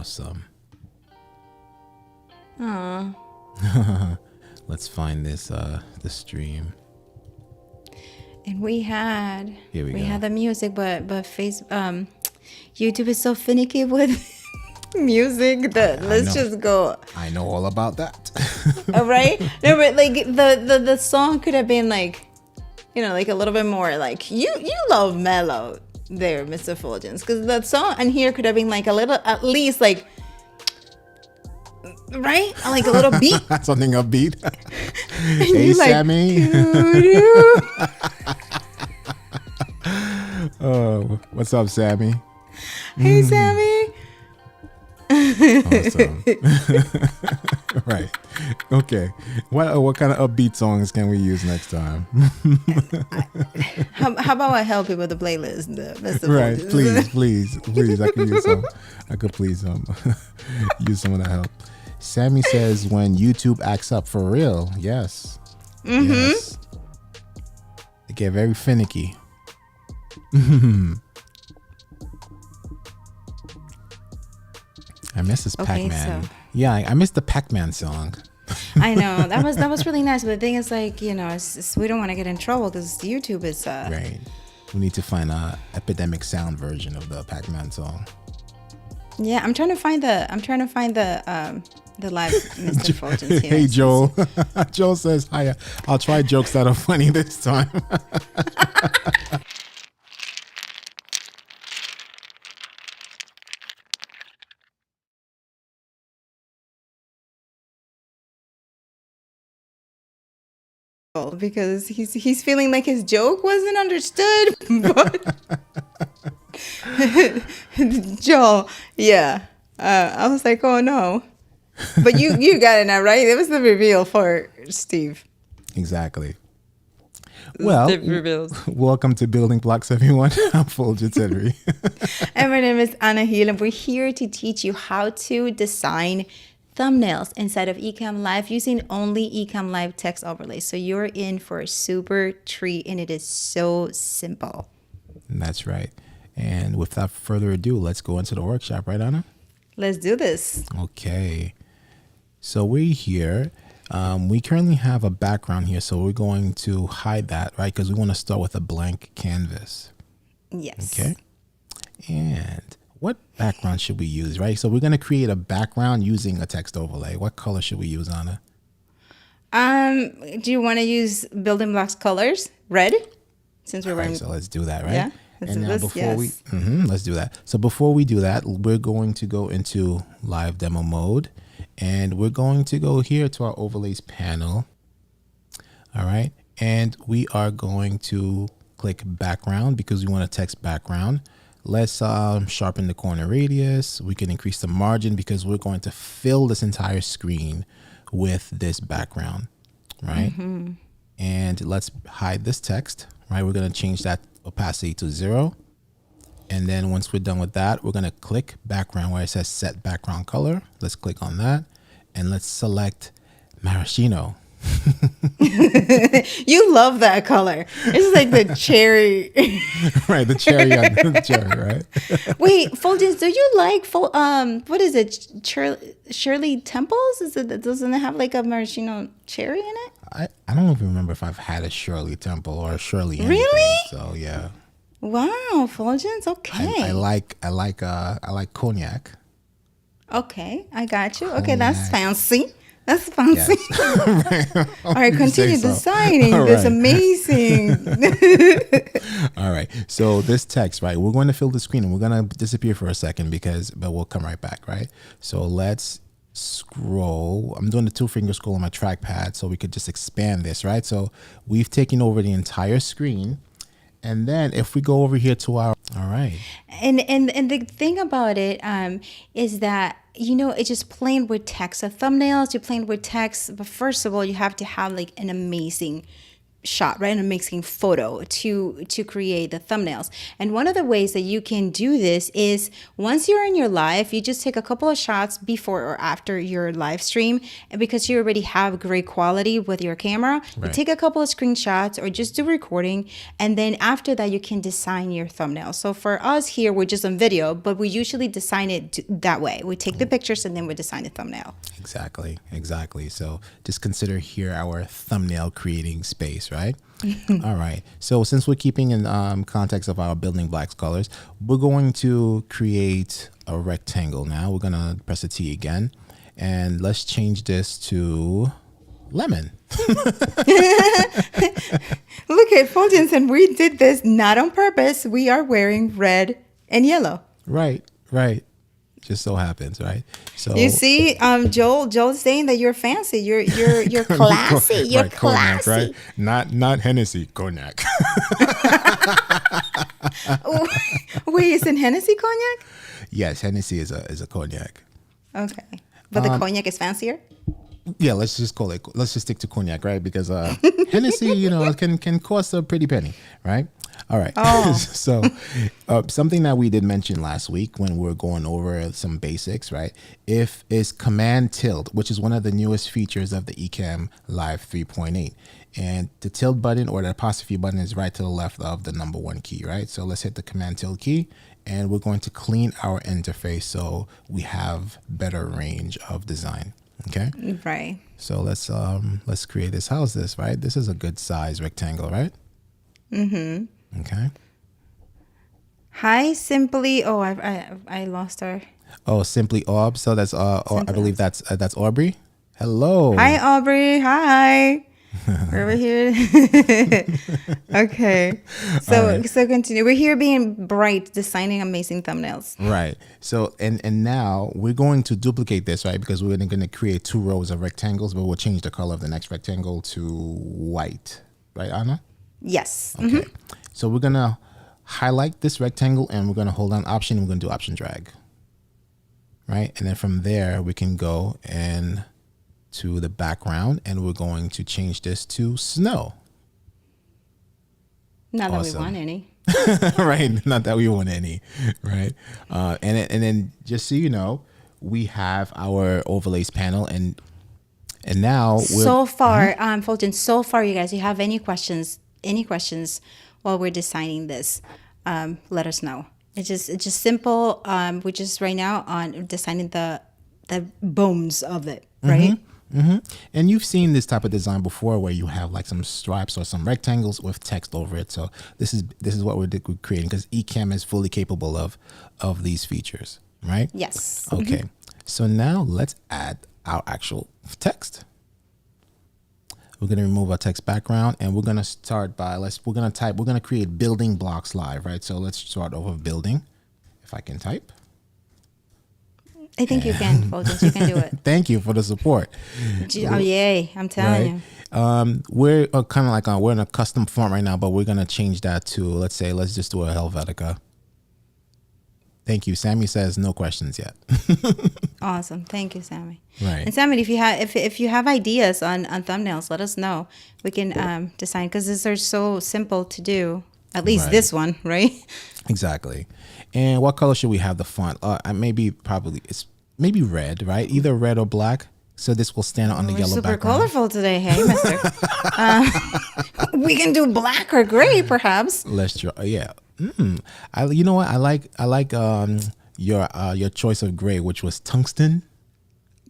Awesome. Aw. Let's find this the stream. And we had Here we go. had the music, but YouTube is so finicky with music that let's just go. I know all about that. All right. No, but like the song could have been like, like a little bit more like you love mellow there, Mr. Fuljens, because that song and here could have been like a little, at least like, right, like a little beat. Something upbeat. And Hey, you like, Sammy. doo-doo. Oh, what's up, Sammy? Hey, Sammy. Awesome. Right. Okay. What kind of upbeat songs can we use next time? How about I help you with the playlist, Mr. Right. Fuljens? Please. I could use some. I could please use some of that help. Sammy says when YouTube acts up for real. Yes. Mm-hmm. Yes. They get very finicky. I miss this Pac-Man. so- Yeah, I missed the Pac-Man song. I know that was really nice, but the thing is, like, it's we don't want to get in trouble because YouTube is Right. We need to find a epidemic sound version of the Pac-Man song. Yeah, I'm trying to find the live Mr. Fuljens here. Hey, Joel. Joel says, hi. I'll try jokes that are funny this time. Because he's feeling like his joke wasn't understood. But Joel, yeah, I was like, oh no, but you got it now, right? It was the reveal for Steve. Exactly. Well, Steve reveals. Welcome to Building Blocks, everyone. I'm Fuljens Henry. And my name is Ana and we're here to teach you how to design thumbnails inside of Ecamm Live using only Ecamm Live text overlays. So you're in for a super treat, and it is so simple. That's right. And without further ado, let's go into the workshop, right, Anna? Let's do this. Okay. So we're here. We currently have a background here, so we're going to hide that, right? Because we want to start with a blank canvas. Yes. Okay. And what background should we use, right? So we're going to create a background using a text overlay. What color should we use, Anna? Do you want to use Building Blocks colors? Red? Since we're wearing... So let's do that, right? Yeah. And now before let's do that. So before we do that, we're going to go into live demo mode, and we're going to go here to our overlays panel. All right. And we are going to click background because we want a text background. Let's sharpen the corner radius. We can increase the margin because we're going to fill this entire screen with this background, right? Mm-hmm. And let's hide this text, right? We're going to change that opacity to 0. And then once we're done with that, we're going to click background where it says set background color. Let's click on that and let's select maraschino. You love that color. It's like the cherry. Right, the cherry on the cherry, right? Wait, Fuljens, do you like what is it? Shirley Temples? Doesn't it have like a maraschino cherry in it? I don't even remember if I've had a Shirley Temple or a Shirley anything. Really? So yeah. Wow, Fuljens, okay. I like cognac. Okay, I got you. Cognac. Okay, that's fancy. That's fancy. Yes. Right. All right, continue So. designing All this right. amazing. All right. So this text, right? We're going to fill the screen and we're going to disappear for a second but we'll come right back, right? So let's scroll. I'm doing the 2-finger scroll on my trackpad so we could just expand this, right? So we've taken over the entire screen. And then if we go over here to our, all right. And the thing about it is that, it's just plain with text. So thumbnails, you're playing with text. But first of all, you have to have like an amazing shot, right? An amazing photo to create the thumbnails. And one of the ways that you can do this is once you're in your live, you just take a couple of shots before or after your live stream. And because you already have great quality with your camera, you take a couple of screenshots or just do recording. And then after that, you can design your thumbnail. So for us here, we're just on video, but we usually design it that way. We take the pictures and then we design the thumbnail. Exactly. So just consider here our thumbnail creating space, right? All right. So since we're keeping in context of our building blocks colors, we're going to create a rectangle now. We're going to press the T again. And let's change this to lemon. Look at Fuljens, and we did this not on purpose. We are wearing red and yellow. Right. Just so happens, right? So you see, Joel's saying that you're fancy. You're classy. You're classy. Cognac, right? Not Hennessy, cognac. Wait, isn't Hennessy cognac? Yes, Hennessy is a cognac. Okay, but the cognac is fancier. Yeah, let's just stick to cognac, right? Because Hennessy, can cost a pretty penny, right? All right. Oh. So something that we did mention last week when we were going over some basics, right? Is Command Tilt, which is one of the newest features of the Ecamm Live 3.8. And the tilt button or the apostrophe button is right to the left of the number 1 key, right? So let's hit the Command Tilt key, and we're going to clean our interface so we have better range of design. Okay. Right. So let's create this. How's this, right? This is a good size rectangle, right? Mm-hmm. Okay. Hi, Simply. Oh, I lost her. Oh, Simply Orb. So that's I believe that's Aubrey. Hello. Hi, Aubrey. Hi. We're over here. Okay. So continue. We're here being bright, designing amazing thumbnails. Right. So and now we're going to duplicate this, right? Because we're going to create 2 rows of rectangles, but we'll change the color of the next rectangle to white. Right, Ana? Yes. Okay. Mm-hmm. So we're going to highlight this rectangle and we're going to hold on Option. We're going to do Option drag. Right. And then from there, we can go and to the background and we're going to change this to snow. Not that we want any. Right. Not that we want any. Right. And then just so you know, we have our overlays panel and now so far, Fuljens, so far, you guys, you have any questions while we're designing this, let us know. It's just simple. We're just right now on designing the bones of it, right? Mm-hmm. Mm-hmm. And you've seen this type of design before where you have like some stripes or some rectangles with text over it. So this is what we're creating because Ecamm is fully capable of these features, right? Yes. Okay. Mm-hmm. So now let's add our actual text. We're going to remove our text background and we're going to start by we're going to create building blocks live, right? So let's start over building. If I can type. I think you can, Fuljens. You can do it. Thank you for the support. Oh, yay. I'm telling you. We're kind of like we're in a custom font right now, but we're going to change that to, let's just do a Helvetica. Thank you. Sammy says no questions yet. Awesome. Thank you, Sammy. Right. And Sammy, if you have ideas on thumbnails, let us know. We can design because these are so simple to do. At least this one, right? Exactly. And what color should we have the font? Maybe red, right? Either red or black. So this will stand out on the yellow background. Super colorful today, hey, mister. We can do black or gray, perhaps. Let's try. Yeah. You know what? I like your choice of gray, which was tungsten.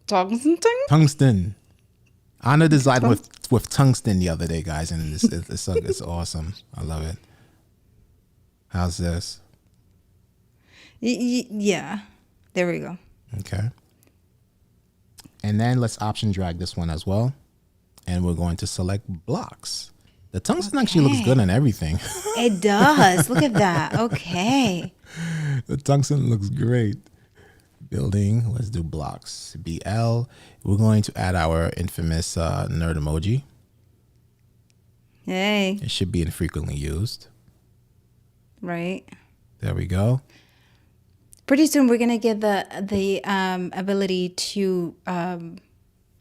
Tungsten. Ana designed with tungsten the other day, guys, and it's awesome. I love it. How's this? Yeah. There we go. Okay. And then let's option drag this one as well. And we're going to select blocks. The tungsten actually looks good on everything. It does. Look at that. Okay. The tungsten looks great. Building. Let's do blocks. BL. We're going to add our infamous nerd emoji. Hey. It should be infrequently used. Right. There we go. Pretty soon we're gonna get the ability to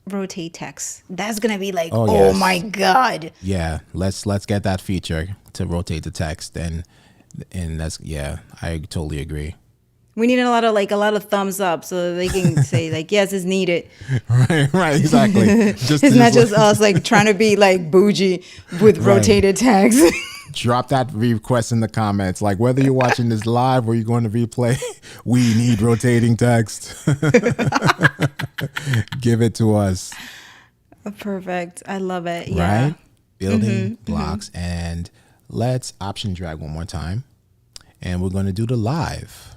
rotate text. That's gonna be like, Oh, oh yes. my God. Yeah, let's get that feature to rotate the text, and that's, yeah, I totally agree. We need a lot of thumbs up so that they can say like, yes, it's needed. Right, exactly. It's not just us like trying to be like bougie with Right. rotated text. Drop that request in the comments. Like, whether you're watching this live or you're going to replay, we need rotating text. Give it to us. Perfect. I love it. Yeah. Right? Building blocks. And let's option drag one more time. And we're going to do the live.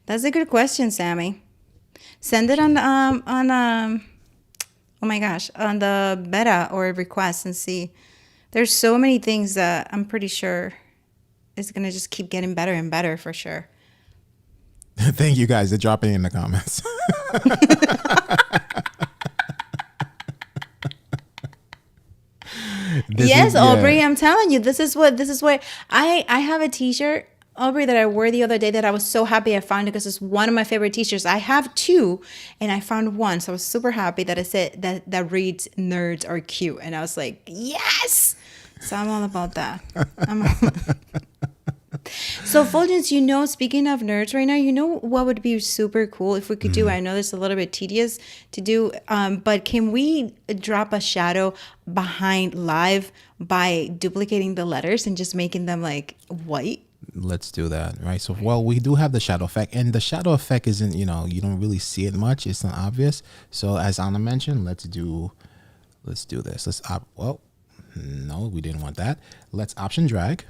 That's a good question, Sammy. Send it on oh my gosh, on the beta or request and see. There's so many things that I'm pretty sure is gonna just keep getting better and better for sure. Thank you guys. They're dropping in the comments. Yes, Aubrey, I'm telling you, this is what I have a t-shirt, Aubrey, that I wore the other day that I was so happy I found it because it's one of my favorite t-shirts. I have two and I found one. So I was super happy that it said that reads "Nerds are cute." And I was like, yes. So I'm all about that. So Fuljens, speaking of nerds right now, what would be super cool if we could do? I know this is a little bit tedious to do, but can we drop a shadow behind live by duplicating the letters and just making them like white? Let's do that, right? So, well, we do have the shadow effect, and the shadow effect isn't, you don't really see it much. It's not obvious. So, as Ana mentioned, let's do this. Well, no, we didn't want that. Let's option drag,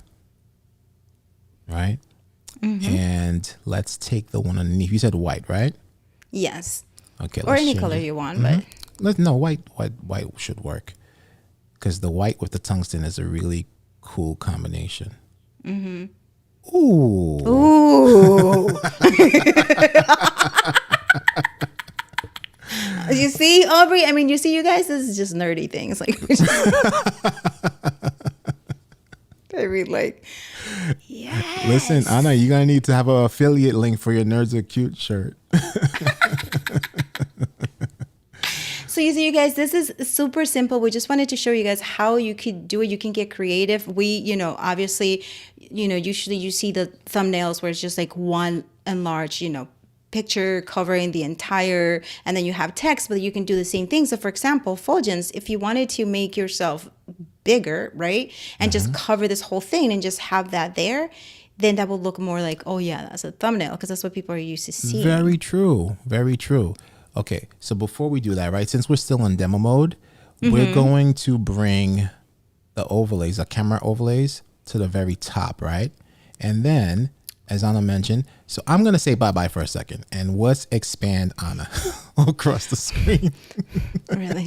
right? And let's take the one underneath. You said white, right? Yes. Okay. Or any color you want, but white should work, because the white with the tungsten is a really cool combination. Ooh. You see, Aubrey? I mean, you guys, this is just nerdy things. Like, I mean, like, yes. Listen, Ana, you're going to need to have an affiliate link for your Nerds Are Cute shirt. So you see, you guys, this is super simple. We just wanted to show you guys how you could do it. You can get creative. We, obviously, usually you see the thumbnails where it's just like one enlarged, picture covering the entire, and then you have text, but you can do the same thing. So for example, Fuljens, if you wanted to make yourself bigger, right, and just cover this whole thing and just have that there, then that will look more like, oh yeah, that's a thumbnail, because that's what people are used to seeing. Very true. Very true. Okay, so before we do that, right, since we're still in demo mode, we're going to bring the overlays, the camera overlays, to the very top, right? And then, as Ana mentioned, so I'm going to say bye-bye for a second, and let's expand Ana across the screen. Really?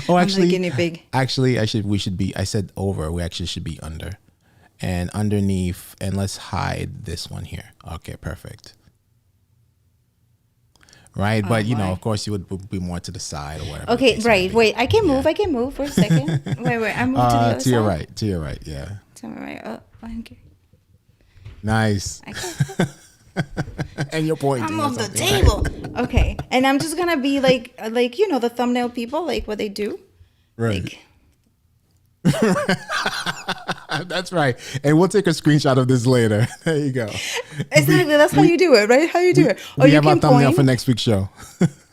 Oh, actually, I'm the guinea pig. Actually, I said over, we actually should be under. And underneath, and let's hide this one here. Okay, perfect. Right, but of course, you would be more to the side or whatever. Okay, right. Wait, I can move. I can move for a second. wait. I moved to the other to your side. right. To your right. Yeah. To my right. Oh, okay. Nice. And you're pointing. I'm off the table. Okay, and I'm just gonna be like the thumbnail people, like what they do. Right. Like, That's right. And we'll take a screenshot of this later. There you go. Exactly. That's how you do it, right? How you do it. We have our thumbnail for next week's show.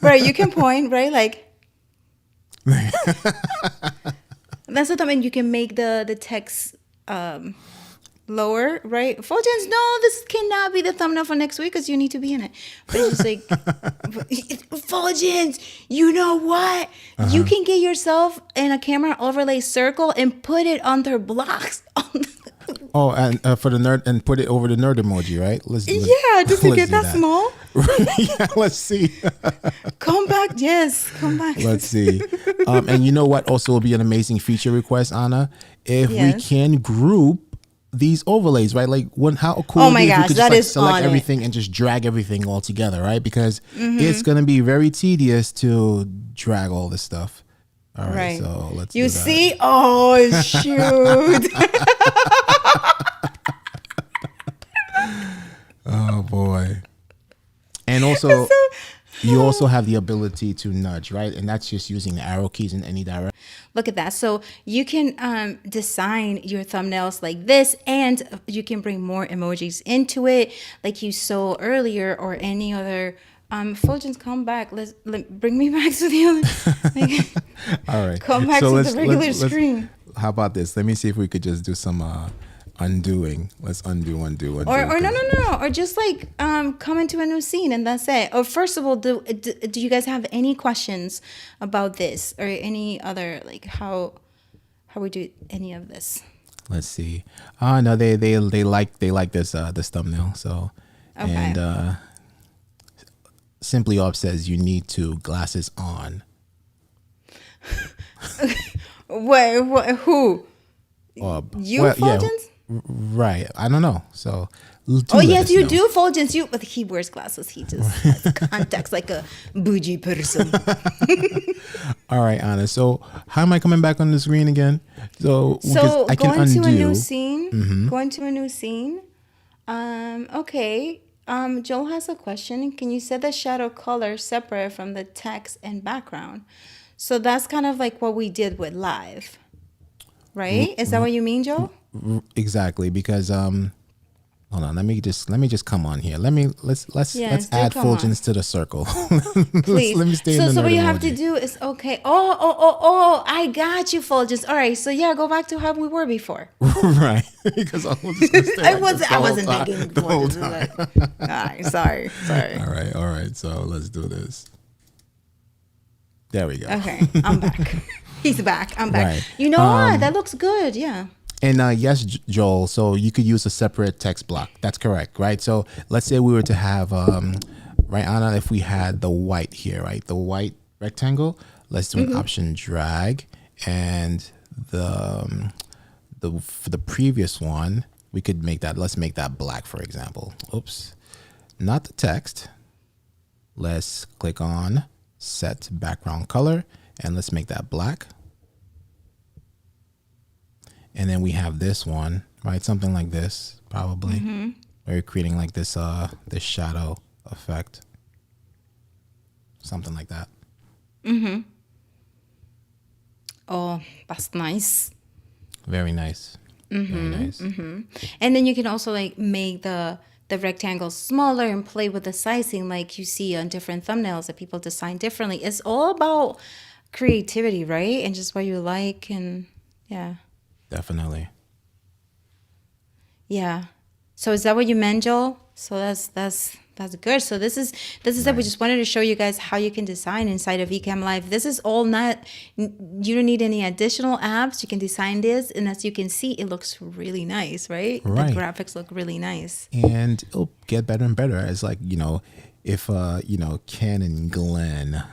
Right. You can point, right? Like. That's the time, and you can make the text lower, right? Fuljens, no, this cannot be the thumbnail for next week because you need to be in it. But it's just like, Fuljens, you know what? You can get yourself in a camera overlay circle and put it under blocks. Oh, and for the nerd, and put it over the nerd emoji, right? Just to get that small. Yeah, let's see. Come back. Yes, come back. Let's see. And you know what also will be an amazing feature request, Ana? If we can group these overlays, right? Like, how cool oh my it gosh, if we could that just, is select everything and just drag everything all together, right? Because it's going to be very tedious to drag all this stuff. All right, so let's You do that. see? Oh, shoot. Oh, boy. And also, you also have the ability to nudge, right? And that's just using the arrow keys in any direction. Look at that. So you can design your thumbnails like this, and you can bring more emojis into it like you saw earlier, or any other. Fuljens, come back. Bring me back to the other. Like, all right. come back to the regular screen. How about this? Let me see if we could just do some undoing. Let's undo. Or no. Or just like come into a new scene and that's it. Or first of all, do you guys have any questions about this or any other, like how we do any of this? Let's see. No, they like this this thumbnail. So okay. And Simply Off says you need to glasses on. Wait, who? Fuljens? Yeah, right. I don't know. So. Yes, you do, Fuljens. But he wears glasses. He just has contacts like a bougie person. All right, Ana. So how am I coming back on the screen again? So I can going undo. to a new scene. Mm-hmm. Going to a new scene. Okay. Joel has a question. Can you set the shadow color separate from the text and background? So that's kind of like what we did with live, right? Is that what you mean, Joel? Exactly, because hold on, let me just come on here. Let's add Fuljens to the circle. Please. Let me stay in the So what you have emoji. to do is Oh, I got you, Fuljens. All right, so yeah, go back to how we were before. Right. Because I was just I wasn't thinking the whole time. All right, sorry. All right. So let's do this. There we go. Okay, I'm back. He's back. I'm back. Right. You know what? That looks good. Yeah. And yes, Joel, so you could use a separate text block. That's correct, right? So let's say we were to have, right, Ana, if we had the white here, right? The white rectangle, let's do an option drag. And for the previous one, we could let's make that black, for example. Oops, not the text. Let's click on set background color and let's make that black. And then we have this one, right? Something like this, probably. Where you're creating like this this shadow effect. Something like that. Oh, that's nice. Very nice. Very nice. And then you can also like make the rectangles smaller and play with the sizing like you see on different thumbnails that people design differently. It's all about creativity, right? And just what you like, and yeah. Definitely. Yeah. So is that what you meant, Joel? So that's good. So this is it. We just wanted to show you guys how you can design inside of Ecamm Live. This is all not, you don't need any additional apps. You can design this, and as you can see, it looks really nice, right? Right. The graphics look really nice. And it'll get better and better as, like, you know, if Ken and Glenn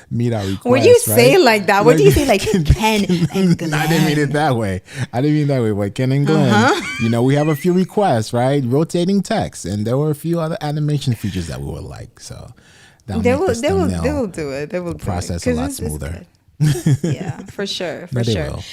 meet our request. When you say right? like that, what do you say, like Ken and Glenn? I didn't mean it that way. But Ken and Glenn, we have a few requests, right? Rotating text, and there were a few other animation features that we would like. So they will do it. They will process a lot smoother. Yeah, for sure. Will.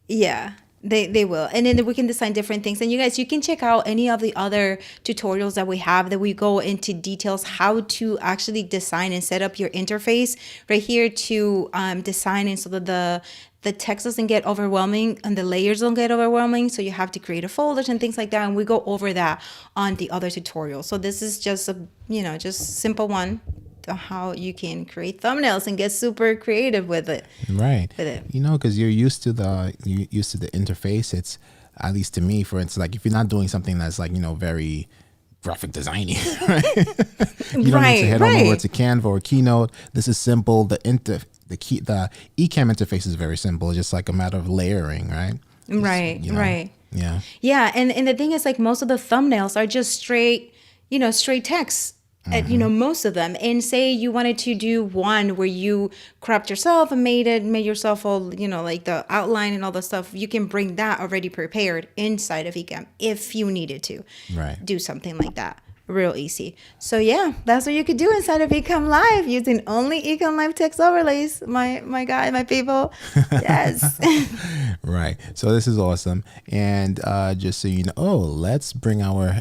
Yeah. They will. And then we can design different things. And you guys, you can check out any of the other tutorials that we have that we go into details how to actually design and set up your interface right here to design it so that the text doesn't get overwhelming and the layers don't get overwhelming. So you have to create a folders and things like that. And we go over that on the other tutorials. So this is just a, just simple one. How you can create thumbnails and get super creative with it. Right. Because you're used to the interface. It's, at least to me, for instance, like if you're not doing something that's like, very graphic designy, right? You don't need to head on over to Canva or Keynote. This is simple. The Ecamm interface is very simple. It's just like a matter of layering, right? Right. Yeah. Yeah. And the thing is, like, most of the thumbnails are just straight text. Most of them. And say you wanted to do one where you cropped yourself and made yourself all, like the outline and all the stuff, you can bring that already prepared inside of Ecamm if you needed to do something like that. Real easy. So yeah, that's what you could do inside of Ecamm Live using only Ecamm Live text overlays. My guy, my people. Yes. Right. So this is awesome. And just so you know, let's bring our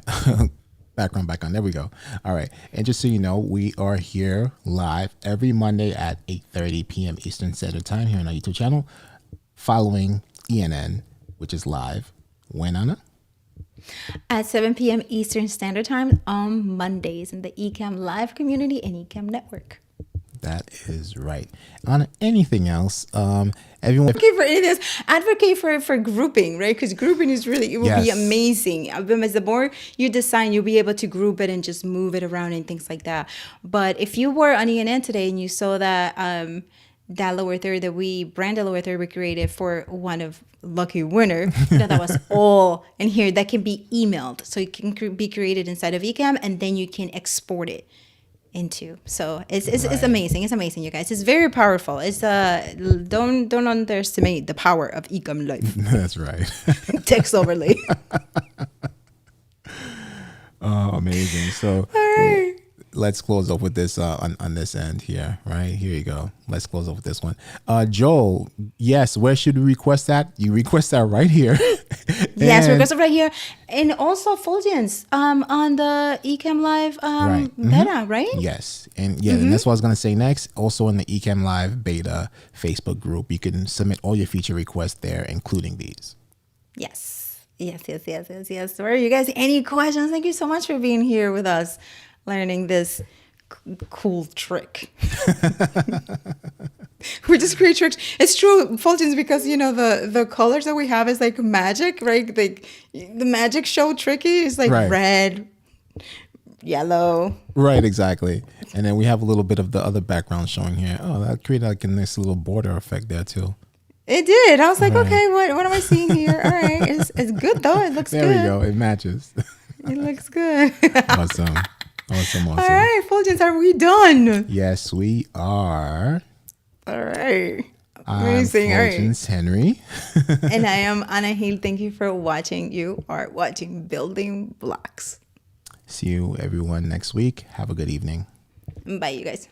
background back on. There we go. All right. And just so you know, we are here live every Monday at 8:30 p.m. Eastern Standard Time here on our YouTube channel, following ENN, which is live. When, Ana? At 7 p.m. Eastern Standard Time on Mondays in the Ecamm Live community and Ecamm Network. That is right. Ana, anything else? Everyone Advocate for it is advocate for grouping, right? Because grouping is really, it will be amazing. As the more you design, you'll be able to group it and just move it around and things like that. But if you were on ENN today and you saw that that lower third that branded lower third we created for one of lucky winner, that was all in here. That can be emailed, so it can be created inside of Ecamm, and then you can export it into. So it's amazing. It's amazing, you guys. It's very powerful. It's don't underestimate the power of Ecamm Live. That's right. Text overlay. Oh, amazing. So all right. Let's close off with this on this end here. Right, here you go. Let's close off with this one. Joel, yes, where should we request that? You request that right here. Yes, request it right here. And also Fuljens on the Ecamm Live beta, right? Yes. And and that's what I was going to say next. Also in the Ecamm Live beta Facebook group, you can submit all your feature requests there, including these. Yes. So are you guys, any questions? Thank you so much for being here with us, learning this cool trick. We just create tricks. It's true, Fuljens, because the colors that we have is like magic, right? Like the magic show tricky is like red, yellow. Right, exactly. And then we have a little bit of the other background showing here. Oh, that created like a nice little border effect there too. It did. I was like, okay, what am I seeing here? All right, it's good though. It looks good. There we go. It matches. It looks good. Awesome. All right, Fuljens, are we done? Yes, we are. All right. Amazing. I'm Fuljens Henry. And I am Ana Hill. Thank you for watching. You are watching Building Blocks. See you everyone next week. Have a good evening. Bye, you guys.